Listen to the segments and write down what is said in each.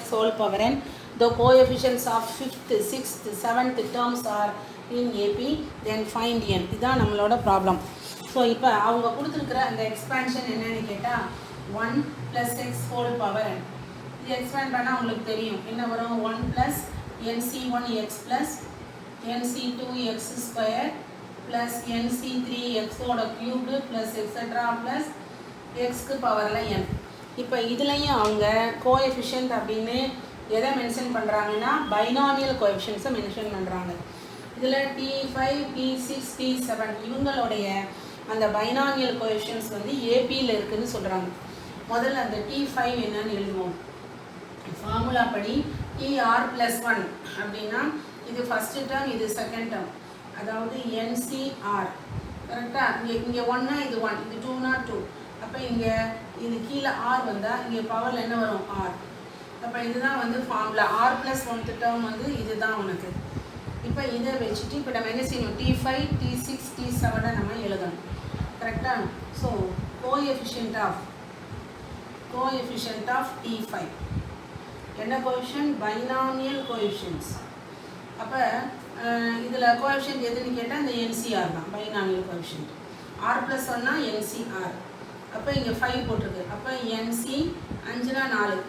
x whole power n. The coefficients of 5th, 6th, 7th terms are in AP. Then find n. இதுதான் நம்மளோட problem. So இப்போ அவங்க கொடுத்துருக்குற அந்த expansion என்னன்னு கேட்டால் 1 + x whole power n. இது எக்ஸ்பேண்ட் பண்ணால் உங்களுக்கு தெரியும் என்ன வரும். 1 + nc1x + nc2x square plus nc3x ஓட cubed plus etc plus xக்கு பவரில் n. இப்போ இதுலையும் அவங்க கோஎஃபிஷியன்ட் அப்படின்னு எதை மென்ஷன் பண்ணுறாங்கன்னா பைனாமியல் கோஎஃபிஷியன்ஸை மென்ஷன் பண்ணுறாங்க. இதில் T5, T6, T7 இவங்களுடைய அந்த பைனாமியல் கோஎஃபிஷியன்ஸ் வந்து ஏபியில் இருக்குதுன்னு சொல்கிறாங்க. முதல்ல அந்த T5 என்னன்னு எழுதுவோம். ஃபார்முலா படி TR+1 அப்படின்னா இது ஃபஸ்ட்டு டேர்ம், இது செகண்ட் டேர்ம், அதாவது NCR கரெக்டாக. இங்கே 1னா இது 1, இது 2னா 2. அப்போ இங்கே இது கீழே R வந்தால் இங்கே பவரில் என்ன வரும் R. அப்போ இதுதான் வந்து ஃபார்முலா. R+1 டேர்ம் வந்து இதுதான் உனக்கு. இப்போ இதை வச்சுட்டு இப்போ நம்ம என்ன செய்யணும், T5, T6, T7 நம்ம எழுதணும் கரெக்டாக. ஸோ கோஎஃபிஷியன்ட் ஆஃப் T5 என்ன கோஎஃபிஷியன்ட், பைனாமியல் கோஎஃபிஷியன்ட்ஸ். அப்போ இதில் கோஎஃபிஷியன்ட் எதுன்னு கேட்டால் இந்த NCR தான் பைனாமியல் கோஎஃபிஷியன்ட். R+1னா NCR. அப்போ இங்கே 5 போட்டிருக்கு. அப்போ NC 5னா 4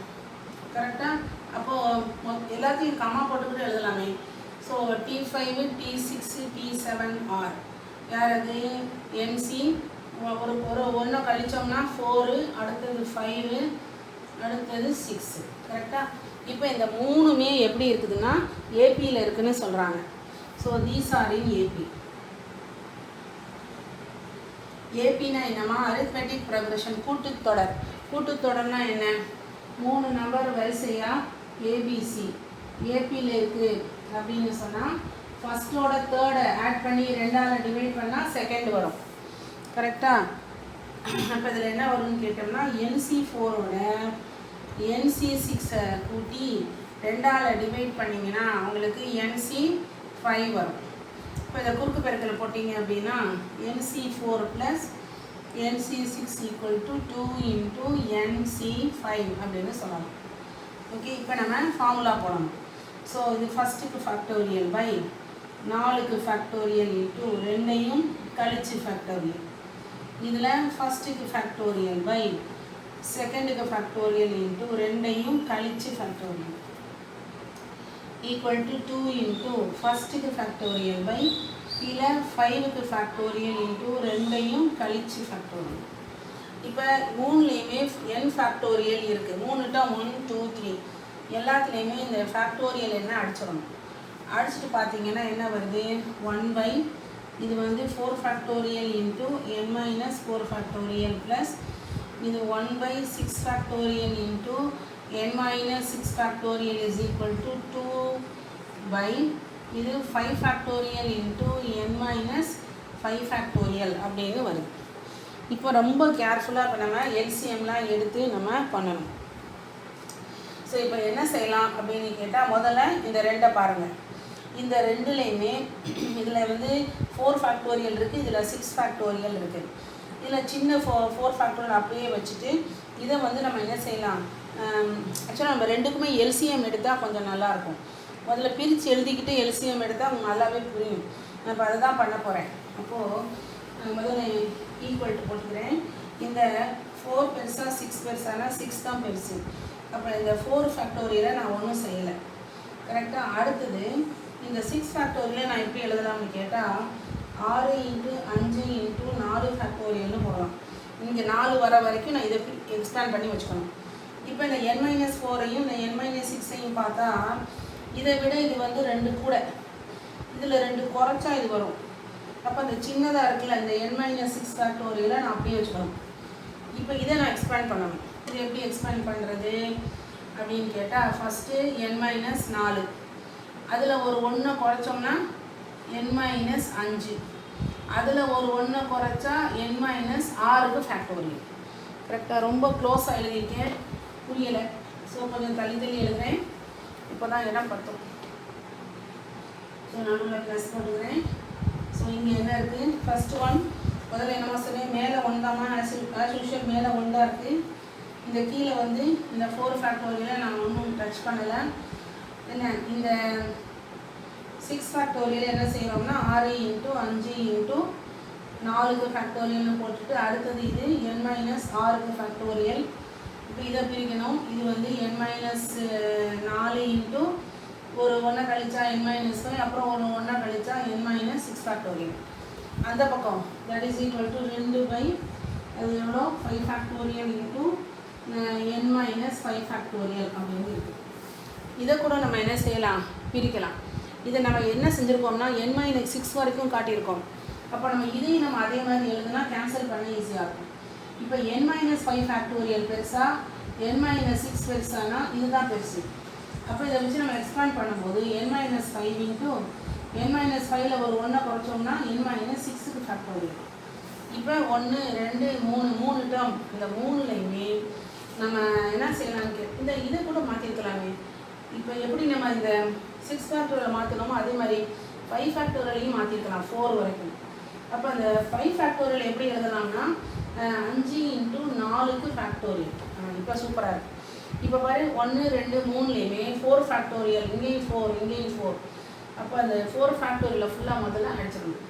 கரெக்டாக. அப்போது எல்லாத்தையும் கம்மா போட்டுக்கிட்டு எழுதலாமே. So T5, T6, T7 R யார் அது NC. ஒரு ஒன்றை கழிச்சோம்னா 4, அடுத்தது 5, அடுத்தது 6 கரெக்டாக. இப்போ இந்த மூணுமே எப்படி இருக்குதுன்னா ஏபியில் இருக்குதுன்னு சொல்கிறாங்க. So these are in AP. ஏபினா என்னம்மா, அரித்மெட்டிக் ப்ரொக்ரெஷன், கூட்டுத்தொடர். கூட்டுத்தொடர்னா என்ன, 3 நம்பர் வரிசையாக ஏபிசி ஏபியில் இருக்குது அப்படின்னு சொன்னால் ஃபஸ்ட்டோட தேர்டை ஆட் பண்ணி 2ஆல் டிவைட் பண்ணால் செகண்ட் வரும் கரெக்டாக. அப்போ இதில் என்ன வரும்னு கேட்டோம்னா NC4ஓட NC6 கூட்டி 2ஆல் டிவைட் பண்ணிங்கன்னா உங்களுக்கு NC5 வரும். இப்போ இதை குறுக்கு பெருக்கல் போட்டிங்க அப்படின்னா NC4 + NC6 = 2 × NC5 அப்படின்னு சொல்லலாம். ஓகே, இப்போ நம்ம ஃபார்முலா போடணும். ஸோ இது ஃபஸ்ட்டுக்கு ஃபேக்டோரியல் பை 4க்கு ஃபேக்டோரியல் இன்ட்டு 2ஐயும் கழிச்சு ஃபேக்டோரியல். இதில் ஃபஸ்ட்டுக்கு ஃபேக்டோரியல் பை செகண்டுக்கு ஃபேக்டோரியல் இன்ட்டு 2ஐயும் கழிச்சு ஃபேக்டோரியல் ஈக்குவல் டு 2 இன்ட்டு ஃபஸ்ட்டுக்கு ஃபேக்டோரியல் பை கீழே 5க்கு ஃபேக்டோரியல் இன்ட்டு 2ஐயும் கழிச்சு ஃபேக்டோரியல். இப்போ மூணுலேயுமே n ஃபேக்டோரியல் இருக்குது. 3 டம் 1 2 3 எல்லாத்துலேயுமே இந்த ஃபேக்டோரியல் என்ன அடிச்சிடணும். அடிச்சுட்டு பார்த்தீங்கன்னா என்ன வருது, 1 இது வந்து 4 factorial into n - 4 factorial plus இது 1/6 factorial into n - 6 factorial is equal to 2 இது 5 ஃபேக்டோரியல் இன்ட்டு n - 5 ஃபேக்டோரியல் அப்படின்னு வருது. இப்போ ரொம்ப கேர்ஃபுல்லாக இப்போ நம்ம எல்சிஎம்லாம் எடுத்து நம்ம பண்ணணும். ஸோ இப்போ என்ன செய்யலாம் அப்படின்னு கேட்டால் முதல்ல இந்த 2ஐ பாருங்கள். இந்த 2லேயுமே இதில் வந்து 4 ஃபேக்டோரியல் இருக்குது, இதில் 6 ஃபேக்டோரியல் இருக்குது. இதில் சின்ன 4 ஃபேக்டோரியல் அப்படியே வச்சுட்டு இதை வந்து நம்ம என்ன செய்யலாம், ஆக்சுவலாக நம்ம 2க்குமே எல்சிஎம் எடுத்தால் கொஞ்சம் நல்லாயிருக்கும். முதல்ல பிரித்து எழுதிக்கிட்டு எல்சிஎம் எடுத்தால் அவங்க நல்லாவே புரியும். நான் இப்போ அதை தான் பண்ண போகிறேன். அப்போது முதல்ல ஈக்குவல் டு போட்டுக்கிறேன். இந்த 4 பெருசா 6 பெருசானா 6 தான் பெருசு. அப்போ இந்த 4 ஃபேக்டோரியலை நான் ஒன்றும் செய்யலை கரெக்டாக. அடுத்தது இந்த 6 ஃபேக்டோரியலை நான் எப்படி எழுதலாம்னு கேட்டால் 6 × 5 × 4 ஃபேக்டோரியல்னு போடலாம். இங்கே 4 வர வரைக்கும் நான் இதை எக்ஸ்பேண்ட் பண்ணி வச்சுக்கணும். இப்போ இந்த n - 4ஐயும் இந்த n - 6ஐயும் பார்த்தா இதை விட இது வந்து 2 கூட, இதில் 2 குறைச்சா இது வரும். அப்போ அந்த சின்னதாக இருக்குல்ல இந்த n - 6 ஃபேக்டோரியலை நான் அப்படியே வச்சுக்கணும். இப்போ இதை நான் எக்ஸ்பேண்ட் பண்ணணும். இது எப்படி எக்ஸ்பேண்ட் பண்ணுறது அப்படின்னு கேட்டால் ஃபஸ்ட்டு n - 4 அதில் ஒரு 1 குறைச்சோம்னா n - 5 அதில் ஒரு 1 குறைச்சா n - 6க்கு ஃபேக்டோரியல். கரெக்டாக ரொம்ப க்ளோஸாக எழுதியிருக்கேன், புரியலை. ஸோ கொஞ்சம் தள்ளி எழுதுகிறேன். இப்போ தான் இடம் பத்தும். ஸோ நடுவில் ப்ளஸ் போட்டுக்கிறேன். ஸோ இங்கே என்ன இருக்குது, ஃபஸ்ட்டு 1 முதல்ல என்னமா சொன்னேன், மேலே 1 தாம்மா, ஆஸ் யூஷுவல் மேலே 1 தான் இருக்குது. இந்த கீழே வந்து இந்த 4 ஃபேக்டோரியலை நான் ஒன்றும் டச் பண்ணலை. என்ன இந்த 6 ஃபேக்டோரியல் என்ன செய்கிறோம்னா 6 × 5 × 4க்கு ஃபேக்டோரியல்னு போட்டுட்டு அடுத்தது இது n - 6க்கு ஃபேக்டோரியல். இப்போ இதை பிரிக்கணும். இது வந்து n - 4 × ஒரு 1 கழிச்சா n - 5 அப்புறம் ஒரு 1 கழிச்சா n - 6 ஃபேக்டோரியல். அந்த பக்கம் that is equal to 2 by அது எவ்வளோ 5 ஃபேக்டோரியல் இன்ட்டு n - 5 ஃபேக்டோரியல் அப்படின்னு இருக்குது. இதை கூட நம்ம என்ன செய்யலாம், பிரிக்கலாம். இதை நம்ம என்ன செஞ்சுருக்கோம்னா n - 6 வரைக்கும் காட்டியிருக்கோம். அப்போ நம்ம இதையும் நம்ம அதே மாதிரி எழுதுனா கேன்சல் பண்ண ஈஸியாக இருக்கும். இப்போ n - 5 ஃபேக்டோரியல் பெருசா n - 6 பெருசானா இதுதான் பெருசு. அப்போ இதை வச்சு நம்ம எக்ஸ்பேண்ட் பண்ணும்போது n - 5 இன்ட்டு n - 5ல் ஒரு 1 குறைச்சோம்னா n - 6க்கு ஃபேக்டோரியல். இப்போ 1 2 3 டேர்ம், இந்த 3லையுமே நம்ம என்ன செய்யலாம்னு இந்த இதை கூட மாற்றிருக்கலாமே. இப்போ எப்படி நம்ம இந்த 6 ஃபேக்டோரியலை மாற்றணுமோ அதே மாதிரி 5 ஃபேக்டோரியலையும் மாற்றிருக்கலாம் 4 வரைக்கும். அப்போ அந்த 5 ஃபேக்டோரியல் எப்படி எழுதலாம்னா 5 × 4க்கு ஃபேக்டோரியல். இப்போ சூப்பராக இருக்குது. இப்போ பாரு 1 2 3லையுமே 4 ஃபேக்டோரியல், இங்கேயும் 4 இங்கேயும் 4. அப்போ அந்த 4 ஃபேக்டோரியலை ஃபுல்லாக முதல்ல அடிச்சிடணும்.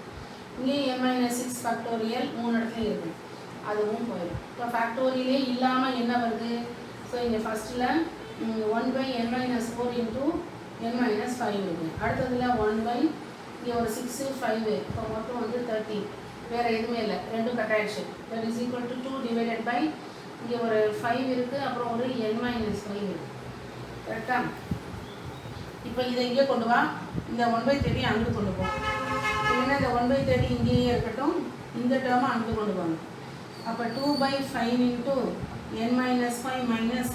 இங்கேயும் n - 6 ஃபேக்டோரியல் 3 இடத்துல இருக்குது, அதுவும் போயிடும். இப்போ ஃபேக்டோரியலே இல்லாமல் என்ன வருது? ஸோ இங்கே ஃபஸ்ட்டில் 1 / n - 4 × n - 5 இருக்குது. அடுத்ததில் 1 / இங்கே ஒரு 6 5, இப்போ மொத்தம் வந்து 30. வேறு எதுவுமே இல்லை, ரெண்டும் கட் ஆகிடுச்சு. That is equal to 2 divided by இங்கே ஒரு 5 இருக்குது, அப்புறம் ஒரு n - 5 இருக்குது. கரெக்டாக? இப்போ இதை இங்கே கொண்டு வா, இந்த 1/30 அங்கே கொண்டு போ. இல்லைன்னா இந்த 1/30 இங்கேயே இருக்கட்டும், இந்த டேர்மை அங்கே கொண்டு போங்க. அப்போ 2/5 × n - 5 மைனஸ் 1/n -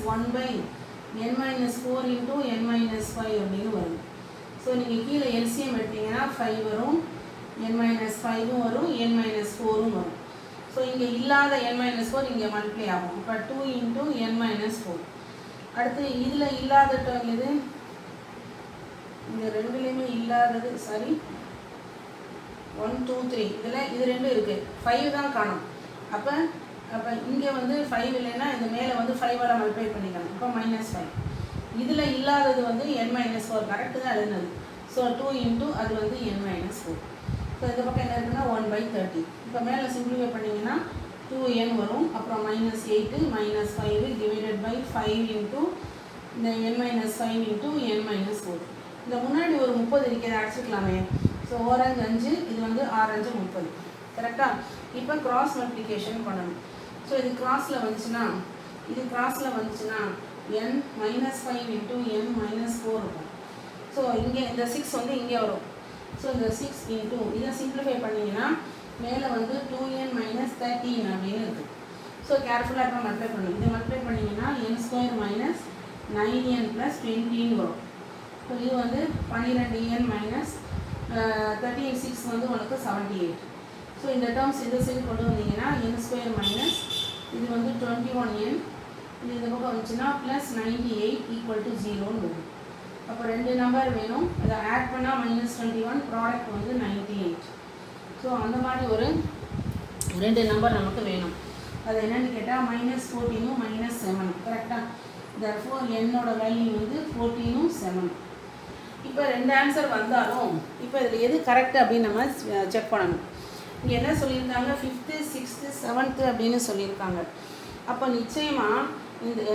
4 × n - 5 அப்படின்னு வரும். ஸோ நீங்கள் கீழே எல்சிஎம் எடுத்தீங்கன்னா 5 வரும், n - 5 வரும், n - 4 வரும். ஸோ இங்கே இல்லாத n - 4 இங்கே மல்டிப்ளை ஆகும். இப்போ 2 × n - 4. அடுத்து இதில் இல்லாத டேர்ம் எது? இந்த ரெண்டுலேயுமே இல்லாதது, சாரி 1 2 3 இதில் இது ரெண்டும் இருக்குது, 5 தான் காணும். அப்போ இங்கே வந்து 5 இல்லைன்னா இந்த மேலே வந்து 5ஆல் மல்டிப்ளை பண்ணிக்கலாம். இப்போ -5. இதில் இல்லாதது வந்து n - 4, கரெக்டு தான் எழுதுனது. ஸோ 2 × அது வந்து n - 4. ஸோ இந்த பக்கம் என்ன இருக்குன்னா 1/30. இப்போ மேலே சிம்பிளிஃபை பண்ணிங்கன்னா 2n வரும், அப்புறம் -8 -5 டிவைடட் பை 5 × இந்த n - 5 × n - 4. இந்த முன்னாடி ஒரு 30 இருக்கிறத அடிச்சுக்கலாமே. ஸோ ஓரஞ்சு 5, இது வந்து ஆரஞ்சு 30. கரெக்டாக? இப்போ கிராஸ் மல்டிப்ளிகேஷன் பண்ணணும். ஸோ இது கிராஸில் வந்துச்சுன்னா n - 5 × n - 4 இருக்கும். ஸோ இங்கே இந்த 6 வந்து இங்கே வரும். ஸோ இந்த 6 × இதை சிம்பிளிஃபை பண்ணிங்கன்னா மேலே வந்து 2n - 13 அப்படின்னு இருக்குது. ஸோ கேர்ஃபுல்லாக இப்போ மல்டிப்ளை பண்ணணும். இதை மல்டிப்ளை பண்ணிங்கன்னா n² - 9n + 20 வரும். ஸோ இது வந்து 12n - 13 6 வந்து உனக்கு 78. ஸோ இந்த டேர்ம்ஸ் இதை சைடு கொண்டு வந்தீங்கன்னா n² - இது வந்து 21n, இது இந்த பக்கம் வந்துச்சுன்னா +98 = 0ன்னு வரும். அப்போ 2 நம்பர் வேணும், அதை ஆட் பண்ணால் -21, ப்ராடக்ட் வந்து 98. ஸோ அந்த மாதிரி ஒரு 2 நம்பர் நமக்கு வேணும். அது என்னென்னு கேட்டால் -14ம் -7. கரெக்டாக? therefore என்னோட வேல்யூ வந்து 14ம் 7. இப்போ 2 ஆன்சர் வந்தாலும் இப்போ இதில் எது கரெக்ட் அப்படின்னு நம்ம செக் பண்ணணும். இங்கே என்ன சொல்லியிருக்காங்க, 5th 6th 7th அப்படின்னு சொல்லியிருக்காங்க. அப்போ நிச்சயமாக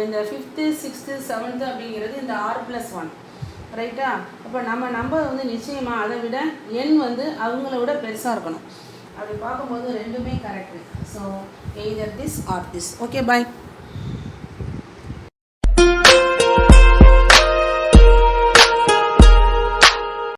இந்த 5th 6th 7th அப்படிங்கிறது இந்த r+1, ரைட்டா? அப்போ நம்ம நம்பர் வந்து நிச்சயமாக அதை விட n வந்து அவங்கள விட பெருசாக இருக்கணும். அப்படி பார்க்கும்போது ரெண்டுமே correct. So either this or this. Okay, bye.